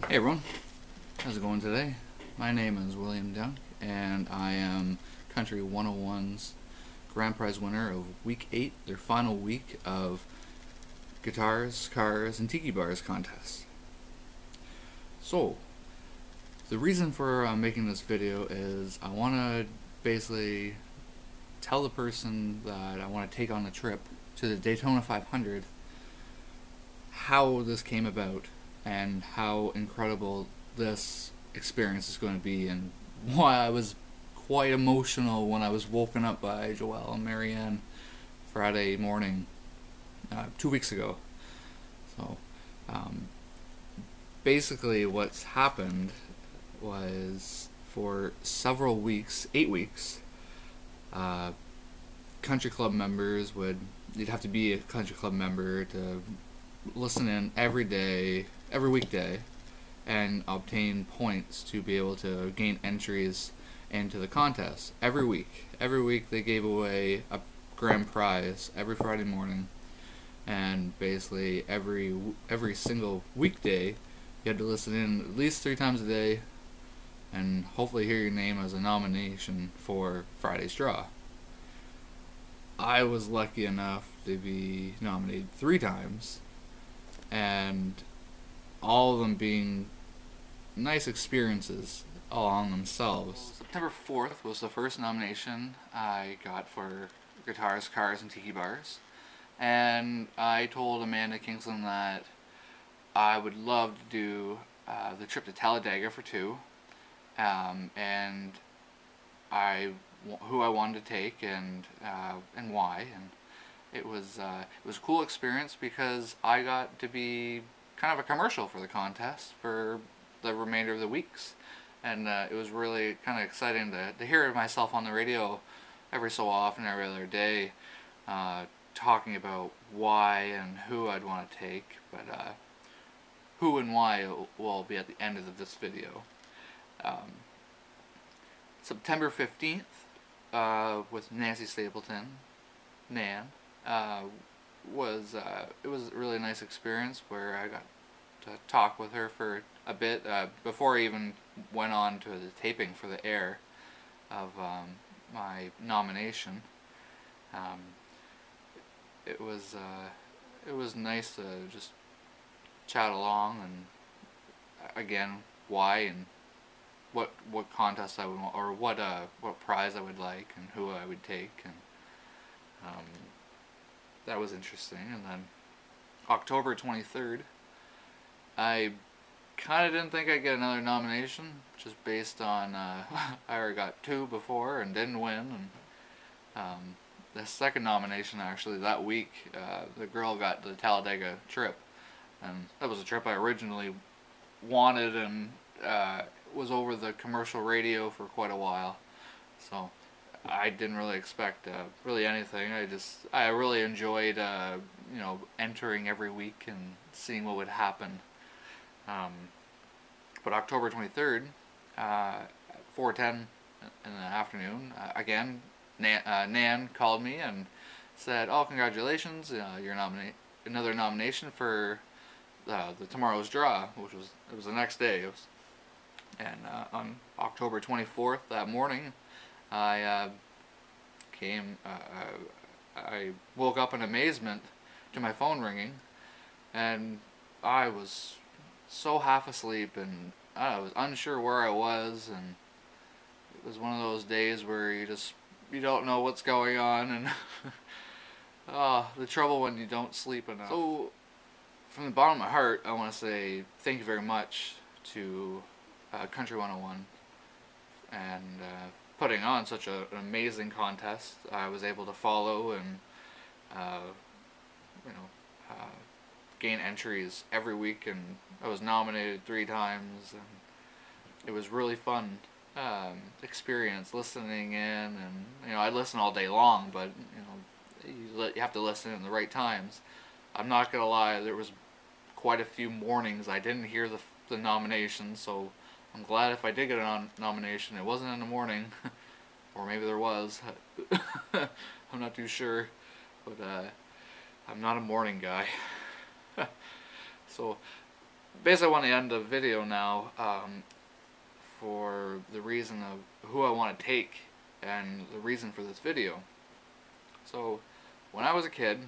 Hey everyone, how's it going today? My name is William Dunk, and I am Country 101's Grand Prize winner of Week 8, their final week of Guitars, Cars, and Tiki Bars contest. So, the reason for making this video is I want to basically tell the person that I want to take on the trip to the Daytona 500 how this came about and how incredible this experience is going to be, and why I was quite emotional when I was woken up by Joelle and Marianne Friday morning 2 weeks ago. So um, basically what's happened was for several weeks, 8 weeks, uh, country club members would, you'd have to be a country club member to listen in every day, every weekday, and obtain points to be able to gain entries into the contest every week. Every week they gave away a grand prize every Friday morning, and basically every single weekday you had to listen in at least 3 times a day and hopefully hear your name as a nomination for Friday's draw. I was lucky enough to be nominated 3 times, and all of them being nice experiences all on themselves. September 4th was the first nomination I got for Guitars, Cars, and Tiki Bars, and I told Amanda Kingsland that I would love to do the trip to Talladega for 2, and who I wanted to take and why. And it was a cool experience because I got to be kind of a commercial for the contest for the remainder of the weeks, and it was really kind of exciting to hear myself on the radio every so often, every other day, talking about why and who I'd want to take, but who and why will be at the end of this video. September 15th, with Nancy Stapleton, Nan, it was a really nice experience where I got to talk with her for a bit before I even went on to the taping for the air of my nomination. It was nice to just chat along, and again, why and what contest I would want, or what prize I would like, and who I would take, and that was interesting. And then October 23rd, I kind of didn't think I'd get another nomination, just based on I already got 2 before and didn't win, and the second nomination actually that week, the girl got the Talladega trip, and that was a trip I originally wanted, and was over the commercial radio for quite a while, so I didn't really expect really anything. I really enjoyed entering every week and seeing what would happen. But October 23rd, at 4:10 in the afternoon, again, Nan called me and said, "Oh, congratulations! You're another nomination for the tomorrow's draw," it was the next day. And on October 24th, that morning, I I woke up in amazement to my phone ringing, and I was so half asleep, and I was unsure where I was, and it was one of those days where you don't know what's going on, and the trouble when you don't sleep enough. So from the bottom of my heart, I want to say thank you very much to Country 101 and putting on such an amazing contest. I was able to follow and gain entries every week, and I was nominated 3 times, and it was really fun experience listening in. And I listen all day long, but you have to listen in the right times. I'm not gonna lie, there was quite a few mornings I didn't hear the nomination, so I'm glad if I did get a nomination, it wasn't in the morning, or maybe there was. I'm not too sure, but I'm not a morning guy. So basically I want to end the video now for the reason of who I want to take and the reason for this video. So when I was a kid,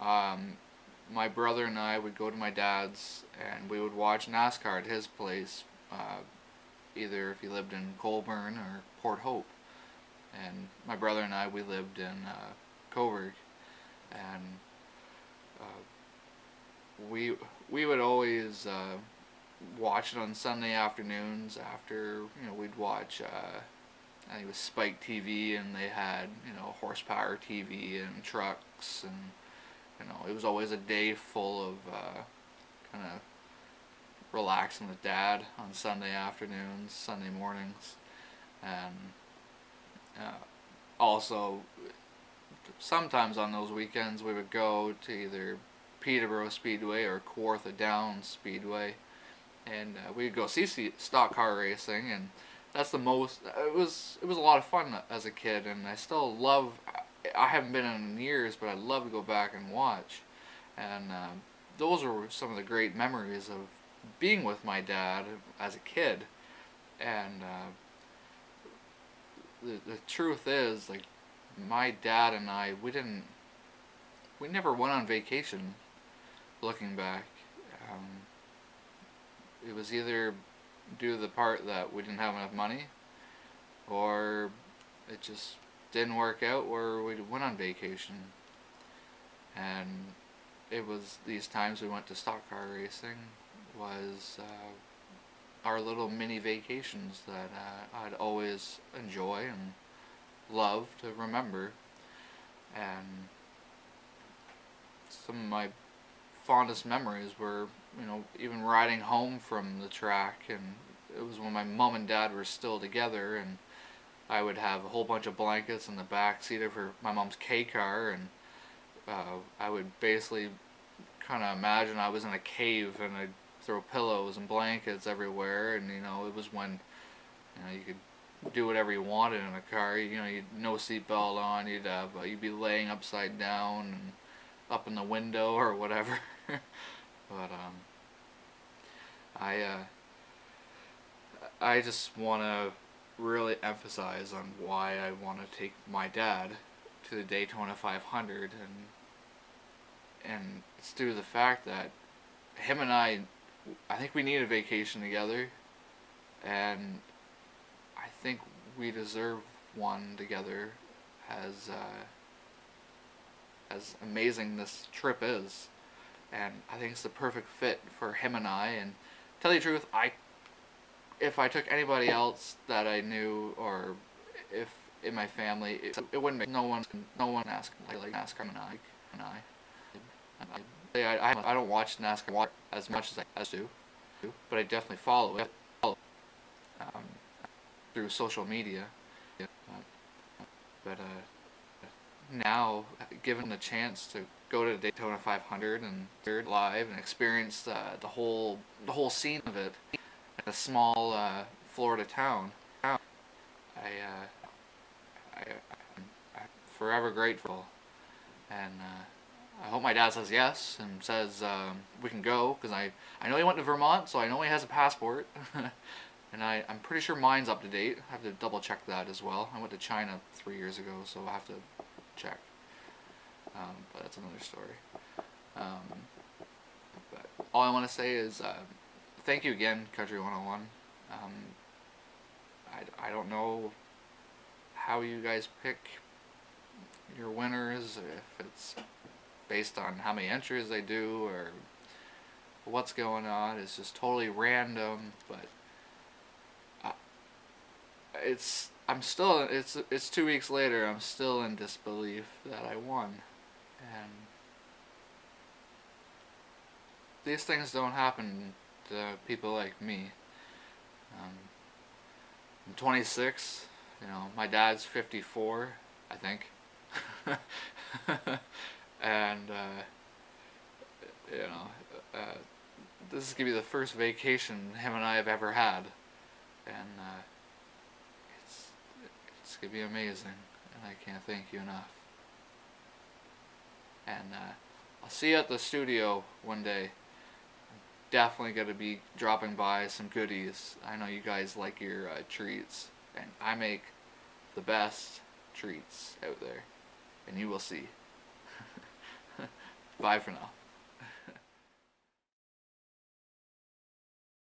my brother and I would go to my dad's and we would watch NASCAR at his place, either if he lived in Colburn or Port Hope. And my brother and I, we lived in Coburg, and we would always watch it on Sunday afternoons after, we'd watch, I think it was Spike TV, and they had, horsepower TV and trucks, and, it was always a day full of kind of relaxing with Dad on Sunday afternoons, Sunday mornings, and also sometimes on those weekends we would go to either Peterborough Speedway or Kawartha Downs Speedway, and we'd go see stock car racing, and that's the most. It was a lot of fun as a kid, and I still love. I haven't been in years, but I'd love to go back and watch, and those were some of the great memories of being with my dad as a kid, and the truth is, like, my dad and I, we never went on vacation. Looking back, it was either due to the part that we didn't have enough money, or it just didn't work out where we went on vacation. And it was these times we went to stock car racing was our little mini vacations that I'd always enjoy and love to remember. And some of my fondest memories were, even riding home from the track, and it was when my mom and dad were still together, and I would have a whole bunch of blankets in the back seat of my mom's K car, and I would basically kind of imagine I was in a cave, and I'd throw pillows and blankets everywhere, and it was when you could do whatever you wanted in a car. You'd no seatbelt on, you'd be laying upside down and up in the window or whatever. But I just want to really emphasize on why I want to take my dad to the Daytona 500, and it's due to the fact that him and I think we need a vacation together, and I think we deserve one together, as amazing this trip is. And I think it's the perfect fit for him and I. And to tell you the truth, if I took anybody else that I knew, or if in my family, it wouldn't make no one ask NASCAR and I don't watch NASCAR as much as I do, but I definitely follow it through social media. But now, given the chance to go to the Daytona 500 and hear it live and experience the whole scene of it in a small Florida town, I'm forever grateful. And I hope my dad says yes and says we can go, because I know he went to Vermont, so I know he has a passport. And I'm pretty sure mine's up to date. I have to double check that as well. I went to China 3 years ago, so I have to check. But that's another story. But all I want to say is thank you again, Country 101. I don't know how you guys pick your winners, if it's based on how many entries they do or what's going on. It's just totally random, but it's 2 weeks later. I'm still in disbelief that I won, and these things don't happen to people like me. I'm 26. My dad's 54, I think, and this is gonna be the first vacation him and I have ever had, and it's gonna be amazing, and I can't thank you enough. And I'll see you at the studio one day. definitely going to be dropping by some goodies. I know you guys like your treats, and I make the best treats out there, and you will see. Bye for now.